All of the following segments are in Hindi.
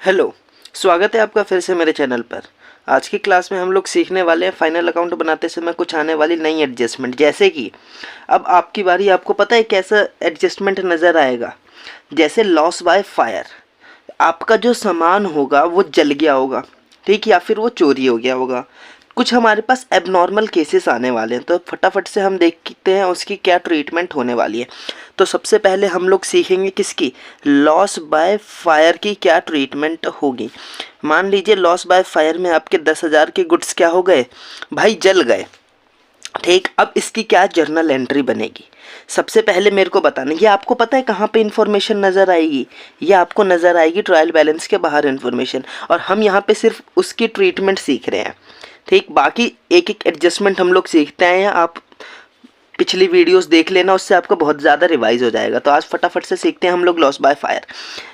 हेलो, स्वागत है आपका फिर से मेरे चैनल पर। आज की क्लास में हम लोग सीखने वाले हैं फाइनल अकाउंट बनाते समय कुछ आने वाली नई एडजस्टमेंट। जैसे कि अब आपकी बारी, आपको पता है कैसा एडजस्टमेंट नज़र आएगा। जैसे लॉस बाय फायर, आपका जो सामान होगा वो जल गया होगा, ठीक, या फिर वो चोरी हो गया होगा। कुछ हमारे पास एबनॉर्मल केसेस आने वाले हैं, तो फटाफट से हम देखते हैं उसकी क्या ट्रीटमेंट होने वाली है। तो सबसे पहले हम लोग सीखेंगे किसकी, लॉस बाय फायर की क्या ट्रीटमेंट होगी। मान लीजिए लॉस बाय फायर में आपके 10,000 के गुड्स क्या हो गए भाई, जल गए, ठीक। अब इसकी क्या जर्नल एंट्री बनेगी। सबसे पहले मेरे को बताना, ये आपको पता है कहाँ पे इन्फॉर्मेशन नज़र आएगी। ये आपको नज़र आएगी ट्रायल बैलेंस के बाहर इन्फॉर्मेशन, और हम यहाँ पे सिर्फ उसकी ट्रीटमेंट सीख रहे हैं, ठीक। बाकी एक एक एडजस्टमेंट हम लोग सीखते हैं, आप पिछली वीडियोस देख लेना, उससे आपका बहुत ज़्यादा रिवाइज हो जाएगा। तो आज फटाफट से सीखते हैं हम लोग लॉस बाय फायर।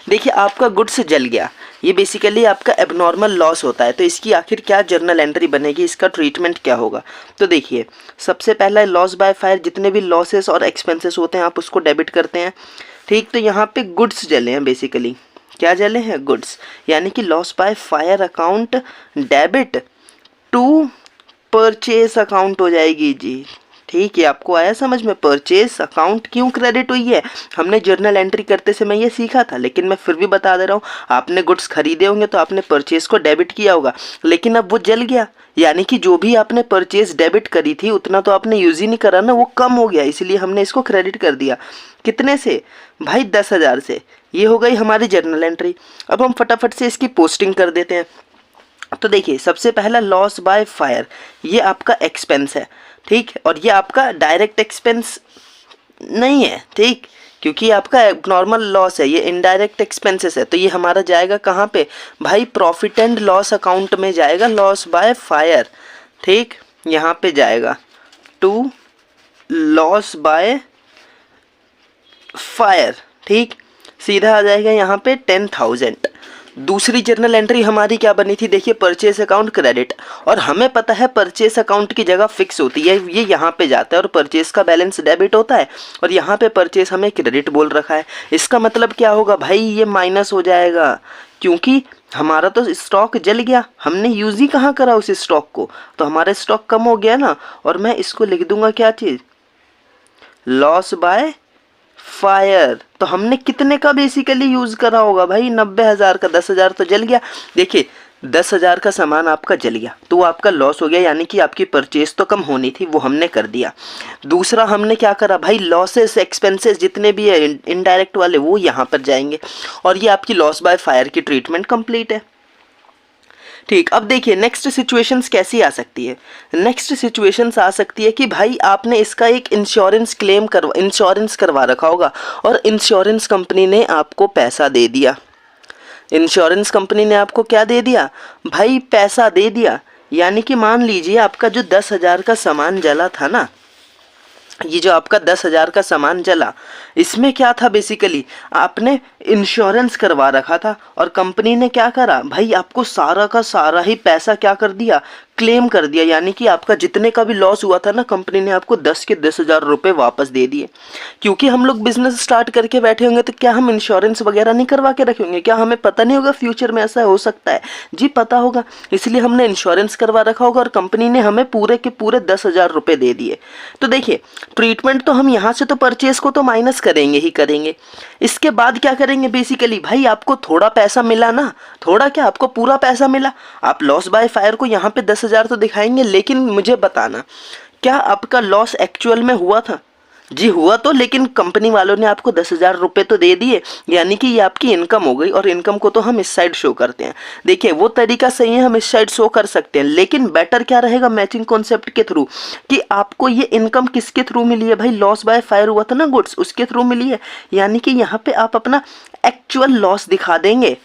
देखिए, आपका गुड्स जल गया, ये बेसिकली आपका एबनॉर्मल लॉस होता है। तो इसकी आखिर क्या जर्नल एंट्री बनेगी, इसका ट्रीटमेंट क्या होगा। तो देखिए, सबसे पहला लॉस बाय फायर, जितने भी लॉसेस और एक्सपेंसेस होते हैं आप उसको डेबिट करते हैं, ठीक। तो यहाँ पे गुड्स जले हैं, बेसिकली क्या जले हैं, गुड्स, यानी कि loss by fire account debit to purchase account हो जाएगी जी, ठीक है। आपको आया समझ में, परचेस अकाउंट क्यों क्रेडिट हुई है, हमने जर्नल एंट्री करते समय ये सीखा था, लेकिन मैं फिर भी बता दे रहा हूँ। आपने गुड्स खरीदे होंगे तो आपने परचेस को डेबिट किया होगा, लेकिन अब वो जल गया, यानी कि जो भी आपने परचेस डेबिट करी थी उतना तो आपने यूज़ ही नहीं करा ना, वो कम हो गया, इसलिए हमने इसको क्रेडिट कर दिया। कितने से भाई, 10,000 से। ये हो गई हमारी जर्नल एंट्री। अब हम फटाफट से इसकी पोस्टिंग कर देते हैं। तो देखिए, सबसे पहला लॉस बाय फायर, ये आपका एक्सपेंस है, ठीक। और ये आपका डायरेक्ट एक्सपेंस नहीं है, ठीक, क्योंकि आपका नॉर्मल लॉस है, ये इनडायरेक्ट एक्सपेंसेस है। तो ये हमारा जाएगा कहाँ पे भाई, प्रॉफिट एंड लॉस अकाउंट में जाएगा, लॉस बाय फायर, ठीक। यहाँ पे जाएगा टू लॉस बाय फायर, ठीक। सीधा आ जाएगा यहाँ पे 10,000। दूसरी जर्नल एंट्री हमारी क्या बनी थी, देखिए, परचेस अकाउंट क्रेडिट। और हमें पता है परचेस अकाउंट की जगह फिक्स होती है, ये यहाँ पे जाता है, और परचेस का बैलेंस डेबिट होता है, और यहाँ पे परचेस हमें क्रेडिट बोल रखा है। इसका मतलब क्या होगा भाई, ये माइनस हो जाएगा, क्योंकि हमारा तो स्टॉक जल गया, हमने यूज़ ही कहाँ करा उस स्टॉक को, तो हमारा स्टॉक कम हो गया ना। और मैं इसको लिख दूंगा क्या चीज़, लॉस बाय फायर। तो हमने कितने का बेसिकली यूज करा होगा भाई, 90,000 का, 10,000 तो जल गया। देखिए, 10,000 का सामान आपका जल गया तो वो आपका लॉस हो गया, यानी कि आपकी परचेस तो कम होनी थी, वो हमने कर दिया। दूसरा हमने क्या करा भाई, लॉसेस एक्सपेंसेस जितने भी है इनडायरेक्ट वाले, वो यहाँ पर जाएंगे, और ये आपकी लॉस बाय फायर की ट्रीटमेंट कंप्लीट है, ठीक। अब देखिए नेक्स्ट सिचुएशंस कैसी आ सकती है। नेक्स्ट सिचुएशंस आ सकती है कि भाई आपने इसका एक इंश्योरेंस करवा रखा होगा, और इंश्योरेंस कंपनी ने आपको पैसा दे दिया। इंश्योरेंस कंपनी ने आपको क्या दे दिया भाई, पैसा दे दिया। यानी कि मान लीजिए आपका जो 10,000 का सामान जला था ना, ये जो आपका 10,000 का सामान जला, इसमें क्या था, बेसिकली आपने इंश्योरेंस करवा रखा था, और कंपनी ने क्या करा भाई, आपको सारा का सारा ही पैसा क्या कर दिया, क्लेम कर दिया। यानी कि आपका जितने का भी लॉस हुआ था ना, कंपनी ने आपको 10 के 10,000 रुपये वापस दे दिए। क्योंकि हम लोग बिजनेस स्टार्ट करके बैठे होंगे तो क्या हम इंश्योरेंस वगैरह नहीं करवा के रखेंगे, क्या हमें पता नहीं होगा फ्यूचर में ऐसा हो सकता है, जी पता होगा, इसलिए हमने इंश्योरेंस करवा रखा होगा, और कंपनी ने हमें पूरे के पूरे 10,000 रुपये दे दिए। तो देखिए, ट्रीटमेंट तो हम यहाँ से तो परचेस को तो माइनस करेंगे ही करेंगे। इसके बाद क्या करेंगे, बेसिकली भाई आपको थोड़ा पैसा मिला ना, थोड़ा क्या, आपको पूरा पैसा मिला। आप लॉस बाय फायर को यहाँ पे 10,000 तो दिखाएंगे, लेकिन मुझे बताना, क्या आपका लॉस एक्चुअल में हुआ था, जी हुआ तो, लेकिन कंपनी वालों ने आपको 10,000 रुपये तो दे दिए, यानी कि ये आपकी इनकम हो गई। और इनकम को तो हम इस साइड शो करते हैं, देखिए वो तरीका सही है, हम इस साइड शो कर सकते हैं, लेकिन बेटर क्या रहेगा, मैचिंग कॉन्सेप्ट के थ्रू, कि आपको ये इनकम किसके थ्रू मिली है भाई, लॉस बाय फायर हुआ था ना गुड्स, उसके थ्रू मिली है। यानी कि यहाँ पे आप अपना एक्चुअल लॉस दिखा देंगे,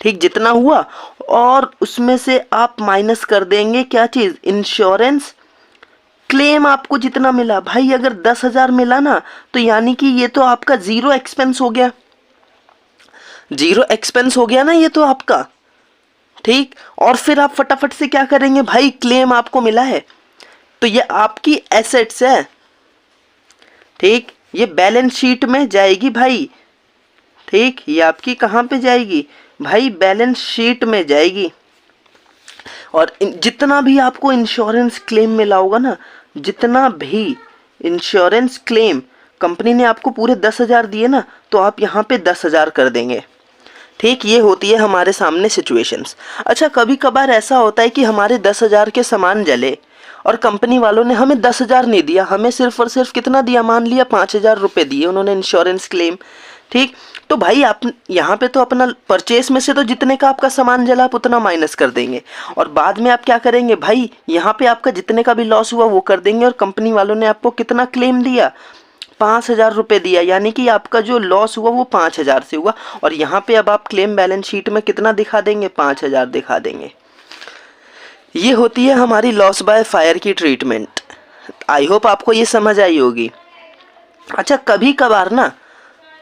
ठीक, जितना हुआ, और उसमें से आप माइनस कर देंगे क्या चीज़, इंश्योरेंस क्लेम आपको जितना मिला। भाई अगर 10,000 मिला ना, तो यानी कि ये तो आपका जीरो एक्सपेंस हो गया, जीरो एक्सपेंस हो गया ना ये तो आपका, ठीक। और फिर आप फटाफट से क्या करेंगे भाई, क्लेम आपको मिला है तो ये आपकी एसेट्स है, ठीक, ये बैलेंस शीट में जाएगी भाई, ठीक, ये आपकी कहाँ पे जाएगी, भाई बैलेंस शीट में जाएगी। और जितना भी आपको इंश्योरेंस क्लेम मिला होगा ना, जितना भी इंश्योरेंस क्लेम कंपनी ने आपको पूरे 10,000 दिए ना, तो आप यहाँ पे 10,000 कर देंगे। ठीक, ये होती है हमारे सामने सिचुएशंस। अच्छा, कभी कभार ऐसा होता है कि हमारे 10,000 के सामान जले और कंपनी वालों ने हमें 10,000 नहीं दिया, हमें सिर्फ और सिर्फ कितना दिया, मान लिया 5,000 रुपये दिए उन्होंने इंश्योरेंस क्लेम। ठीक, तो भाई आप यहाँ पे तो अपना परचेस में से तो जितने का आपका सामान जला आप उतना माइनस कर देंगे, और बाद में आप क्या करेंगे भाई, यहाँ पे आपका जितने का भी लॉस हुआ वो कर देंगे, और कंपनी वालों ने आपको कितना क्लेम दिया, 5,000 रुपये दिया, यानी कि आपका जो लॉस हुआ वो 5,000 से हुआ। और यहाँ पे अब आप क्लेम बैलेंस शीट में कितना दिखा देंगे, 5,000 दिखा देंगे। ये होती है हमारी लॉस बाय फायर की ट्रीटमेंट। आई होप आपको ये समझ आई होगी। अच्छा, कभी कभार ना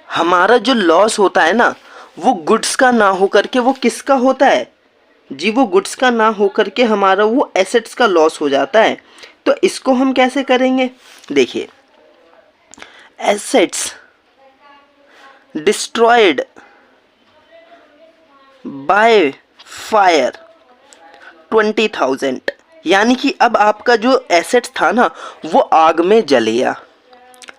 हमारा जो लॉस होता है ना, वो गुड्स का ना हो करके वो किसका होता है जी, वो गुड्स का ना हो करके हमारा वो एसेट्स का लॉस हो जाता है। तो इसको हम कैसे करेंगे, देखिए, एसेट्स डिस्ट्रॉयड बाय फायर 20,000, यानी कि अब आपका जो एसेट्स था ना वो आग में जल गया।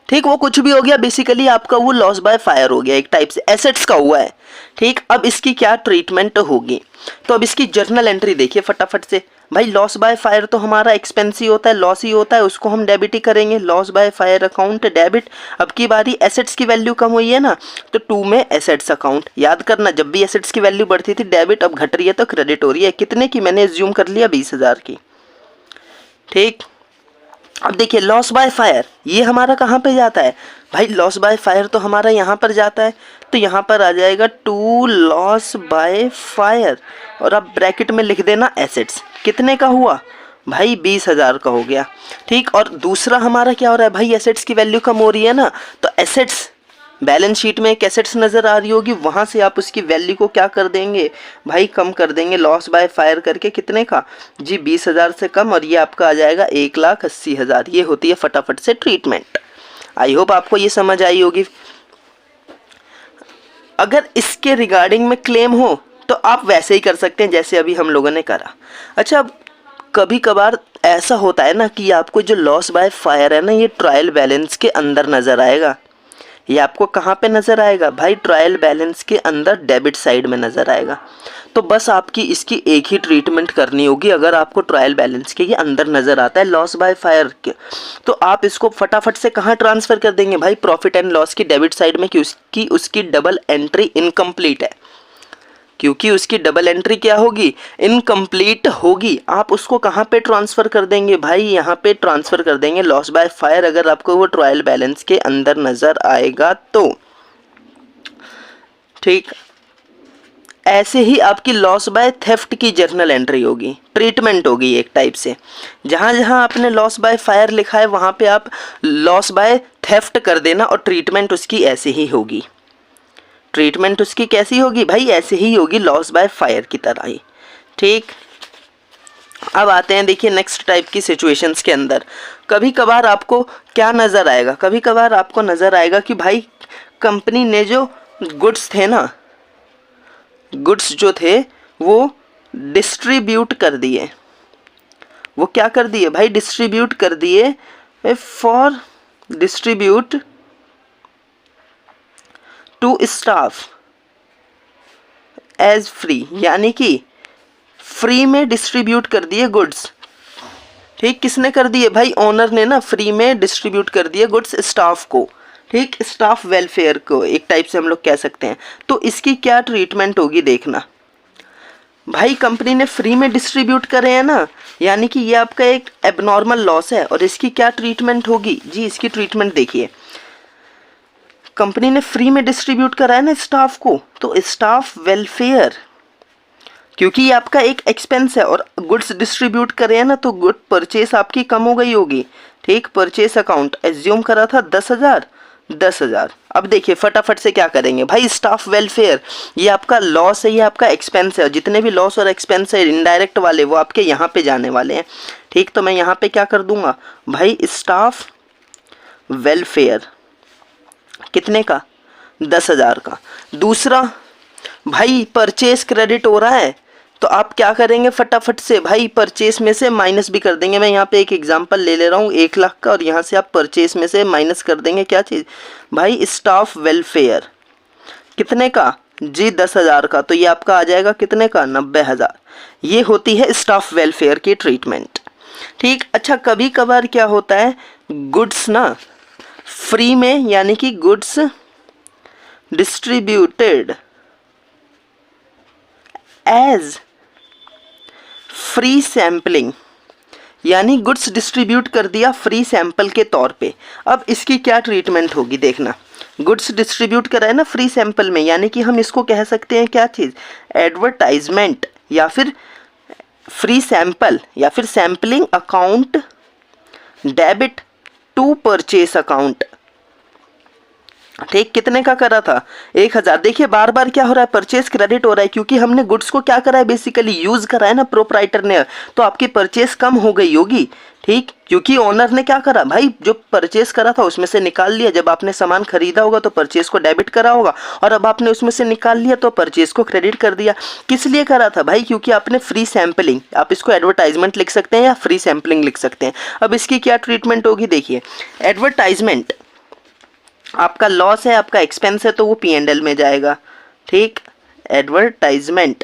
ठीक, वो कुछ भी हो गया, बेसिकली आपका वो लॉस बाय फायर हो गया, एक टाइप से एसेट्स का हुआ है। ठीक, अब इसकी क्या ट्रीटमेंट होगी, तो अब इसकी जर्नल एंट्री देखिए फटाफट से। भाई लॉस बाय फायर तो हमारा एक्सपेंस ही होता है, लॉस ही होता है, उसको हम डेबिट ही करेंगे, loss by fire account debit. अब की बारी एसेट्स की वैल्यू कम हुई है ना, तो 2 में एसेट्स अकाउंट, याद करना जब भी एसेट्स की वैल्यू बढ़ती थी डेबिट, अब घट रही है तो क्रेडिट हो रही है। कितने की, मैंने एज्यूम कर लिया 20,000 की। ठीक, अब देखिए लॉस बाय फायर ये हमारा कहाँ पे जाता है, भाई लॉस बाय फायर तो हमारा यहाँ पर जाता है, तो यहाँ पर आ जाएगा 2 लॉस बाय फायर, और अब ब्रैकेट में लिख देना एसेट्स। कितने का हुआ भाई, 20,000 का हो गया। ठीक, और दूसरा हमारा क्या हो रहा है भाई, एसेट्स की वैल्यू कम हो रही है ना, तो एसेट्स बैलेंस शीट में एक एसेट्स नज़र आ रही होगी, वहाँ से आप उसकी वैल्यू को क्या कर देंगे भाई, कम कर देंगे, लॉस बाय फायर करके। कितने का जी, 20,000 से कम, और ये आपका आ जाएगा 1,80,000। ये होती है फटाफट से ट्रीटमेंट। आई होप आपको ये समझ आई होगी। अगर इसके रिगार्डिंग में क्लेम हो तो आप वैसे ही कर सकते हैं जैसे अभी हम लोगों ने करा। अच्छा, कभी कभार ऐसा होता है ना कि आपको जो लॉस बाय फायर है ना, ये ट्रायल बैलेंस के अंदर नज़र आएगा। ये आपको कहाँ पे नज़र आएगा भाई, ट्रायल बैलेंस के अंदर डेबिट साइड में नज़र आएगा। तो बस आपकी इसकी एक ही ट्रीटमेंट करनी होगी। अगर आपको ट्रायल बैलेंस के ये अंदर नज़र आता है लॉस बाय फायर के, तो आप इसको फटाफट से कहाँ ट्रांसफ़र कर देंगे भाई, प्रॉफिट एंड लॉस की डेबिट साइड में, कि उसकी डबल एंट्री इनकम्प्लीट है। क्योंकि उसकी डबल एंट्री क्या होगी, इनकम्प्लीट होगी। आप उसको कहाँ पे ट्रांसफ़र कर देंगे भाई, यहाँ पे ट्रांसफ़र कर देंगे लॉस बाय फायर, अगर आपको वो ट्रायल बैलेंस के अंदर नज़र आएगा तो। ठीक, ऐसे ही आपकी लॉस बाय थेफ्ट की जर्नल एंट्री होगी, ट्रीटमेंट होगी एक टाइप से। जहाँ जहाँ आपने लॉस बाय फायर लिखा है वहाँ पे आप लॉस बाय थेफ्ट कर देना, और ट्रीटमेंट उसकी ऐसे ही होगी। ट्रीटमेंट उसकी कैसी होगी भाई, ऐसे ही होगी, लॉस बाय फायर की तरह ही। ठीक, अब आते हैं देखिए नेक्स्ट टाइप की सिचुएशंस के अंदर। कभी कभार आपको क्या नज़र आएगा, कभी कभार आपको नज़र आएगा कि भाई कंपनी ने जो गुड्स थे ना, गुड्स जो थे वो डिस्ट्रीब्यूट कर दिए। वो क्या कर दिए भाई, डिस्ट्रीब्यूट कर दिए, for distribute to staff as free, यानी कि फ्री में डिस्ट्रीब्यूट कर दिए गुड्स। ठीक, किसने कर दिए भाई, ओनर ने ना, फ्री में डिस्ट्रीब्यूट कर दिए गुड्स स्टाफ को। ठीक, स्टाफ वेलफेयर को एक टाइप से हम लोग कह सकते हैं। तो इसकी क्या ट्रीटमेंट होगी देखना भाई, कंपनी ने फ्री में डिस्ट्रीब्यूट करे हैं ना, यानी कि ये आपका एक एबनॉर्मल लॉस है, और इसकी क्या ट्रीटमेंट होगी जी, इसकी ट्रीटमेंट देखिए। कंपनी ने फ्री में डिस्ट्रीब्यूट करा है ना स्टाफ को, तो स्टाफ वेलफेयर, क्योंकि ये आपका एक एक्सपेंस है, और गुड्स डिस्ट्रीब्यूट करे हैं ना, तो गुड परचेस आपकी कम हो गई होगी। ठीक, परचेस अकाउंट एज्यूम करा था 10,000। अब देखिए फटाफट से क्या करेंगे भाई, स्टाफ वेलफेयर ये आपका लॉस है, ये आपका एक्सपेंस है, और जितने भी लॉस और एक्सपेंस है इनडायरेक्ट वाले वो आपके यहाँ पे जाने वाले हैं। ठीक, तो मैं यहाँ पे क्या कर दूंगा भाई, स्टाफ वेलफेयर कितने का, 10,000 का। दूसरा भाई परचेस क्रेडिट हो रहा है, तो आप क्या करेंगे फटाफट से भाई परचेस में से माइनस भी कर देंगे। मैं यहाँ पे एक एग्जांपल ले ले रहा हूँ 1 लाख का, और यहाँ से आप परचेस में से माइनस कर देंगे क्या चीज़ भाई, स्टाफ वेलफेयर। कितने का जी, 10,000 का। तो ये आपका आ जाएगा कितने का, 90,000। ये होती है स्टाफ वेलफेयर की ट्रीटमेंट। ठीक। अच्छा, कभी कभार क्या होता है, गुड्स ना फ्री में, यानी कि goods distributed as free sampling, यानी गुड्स डिस्ट्रीब्यूट कर दिया फ्री सैंपल के तौर पे। अब इसकी क्या ट्रीटमेंट होगी देखना, गुड्स डिस्ट्रीब्यूट करा है ना फ्री सैंपल में, यानी कि हम इसको कह सकते हैं क्या चीज़, एडवर्टाइजमेंट, या फिर फ्री सैंपल, या फिर sampling account debit to purchase account. ठीक। कितने का करा था, 1,000। देखिए बार बार क्या हो रहा है, परचेस क्रेडिट हो रहा है, क्योंकि हमने गुड्स को क्या करा है, बेसिकली यूज करा है ना प्रोप्राइटर ने, तो आपकी परचेस कम हो गई होगी। ठीक। क्योंकि ओनर ने क्या करा भाई, जो परचेस करा था उसमें से निकाल लिया। जब आपने सामान खरीदा होगा तो परचेस को डेबिट करा होगा, और अब आपने उसमें से निकाल लिया तो परचेस को क्रेडिट कर दिया। किस लिए करा था भाई, क्योंकि आपने फ्री सैंपलिंग, आप इसको एडवर्टाइजमेंट लिख सकते हैं या फ्री सैंपलिंग लिख सकते हैं। अब इसकी क्या ट्रीटमेंट होगी देखिए, एडवर्टाइजमेंट आपका लॉस है, आपका एक्सपेंस है, तो वो P&L में जाएगा। ठीक। एडवर्टाइजमेंट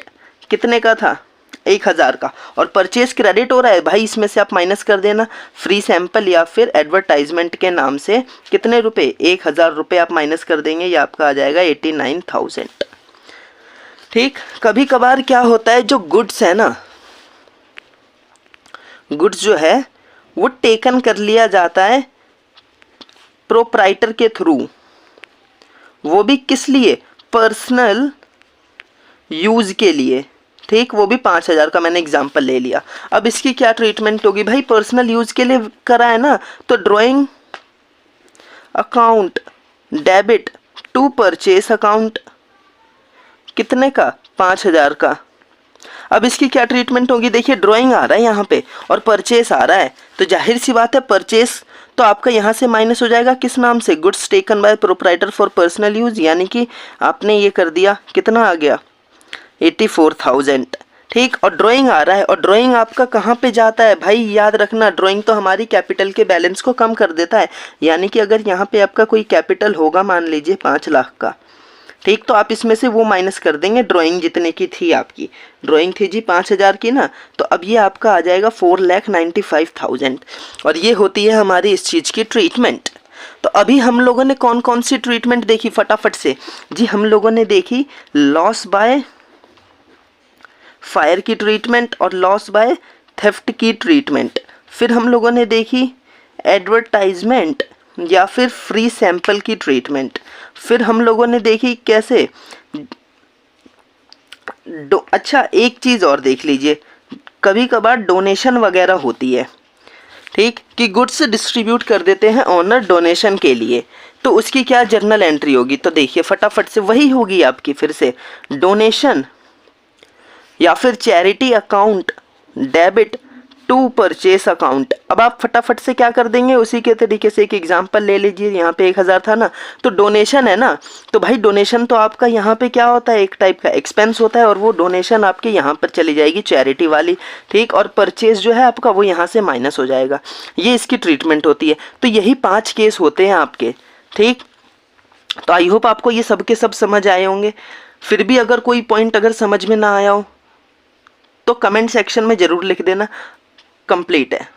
कितने का था, 1,000 का, और परचेस क्रेडिट हो रहा है भाई, इसमें से आप माइनस कर देना फ्री सैंपल या फिर एडवर्टाइजमेंट के नाम से कितने रुपए, 1,000 रुपये आप माइनस कर देंगे, ये आपका आ जाएगा 89,000। ठीक। कभी कभार क्या होता है, जो गुड्स है ना, गुड्स जो है वो टेकन कर लिया जाता है प्रोप्राइटर के थ्रू, वो भी किस लिए, पर्सनल यूज के लिए। ठीक। वो भी 5,000 का मैंने एग्जांपल ले लिया। अब इसकी क्या ट्रीटमेंट होगी भाई, पर्सनल यूज के लिए करा है ना, तो drawing account debit to purchase account, कितने का, 5,000 का। अब इसकी क्या ट्रीटमेंट होगी, देखिए ड्राइंग आ रहा है यहाँ पे और परचेस आ रहा है, तो जाहिर सी बात है परचेस तो आपका यहाँ से माइनस हो जाएगा, किस नाम से, goods taken by proprietor for personal use, यानी कि आपने ये कर दिया, कितना आ गया, 84,000। ठीक। और ड्राइंग आ रहा है, और ड्राइंग आपका कहाँ पे जाता है भाई, याद रखना ड्राइंग तो हमारी कैपिटल के बैलेंस को कम कर देता है। यानी कि अगर यहाँ पे आपका कोई कैपिटल होगा, मान लीजिए 5 लाख का, ठीक, तो आप इसमें से वो माइनस कर देंगे, ड्राइंग जितने की थी, आपकी ड्राइंग थी जी 5,000 की ना, तो अब ये आपका आ जाएगा 4,95,000। और ये होती है हमारी इस चीज़ की ट्रीटमेंट। तो अभी हम लोगों ने कौन कौन सी ट्रीटमेंट देखी फटाफट से जी, हम लोगों ने देखी लॉस बाय फायर की ट्रीटमेंट और लॉस बाय थेफ्ट की ट्रीटमेंट। फिर हम लोगों ने देखी एडवर्टाइजमेंट या फिर फ्री सैंपल की ट्रीटमेंट। फिर हम लोगों ने देखी कैसे अच्छा एक चीज़ और देख लीजिए, कभी कभार डोनेशन वगैरह होती है, ठीक, कि गुड्स डिस्ट्रीब्यूट कर देते हैं ओनर डोनेशन के लिए, तो उसकी क्या जर्नल एंट्री होगी, तो देखिए फटाफट से वही होगी आपकी, फिर से डोनेशन या फिर charity account debit to purchase account. अब आप फटाफट से क्या कर देंगे, उसी के तरीके से एक एग्जांपल ले लीजिए, यहाँ पे 1,000 था ना, तो डोनेशन है ना, तो भाई डोनेशन तो आपका यहाँ पे क्या होता है, एक टाइप का एक्सपेंस होता है, और वो डोनेशन आपके यहाँ पर चली जाएगी चैरिटी वाली, ठीक, और परचेज जो है आपका वो यहाँ से माइनस हो जाएगा। ये इसकी ट्रीटमेंट होती है। तो यही 5 केस होते हैं आपके, ठीक। तो आई होप आपको ये सब के सब समझ आए होंगे। फिर भी अगर कोई पॉइंट अगर समझ में ना आया हो तो कमेंट सेक्शन में ज़रूर लिख देना, कंप्लीट है।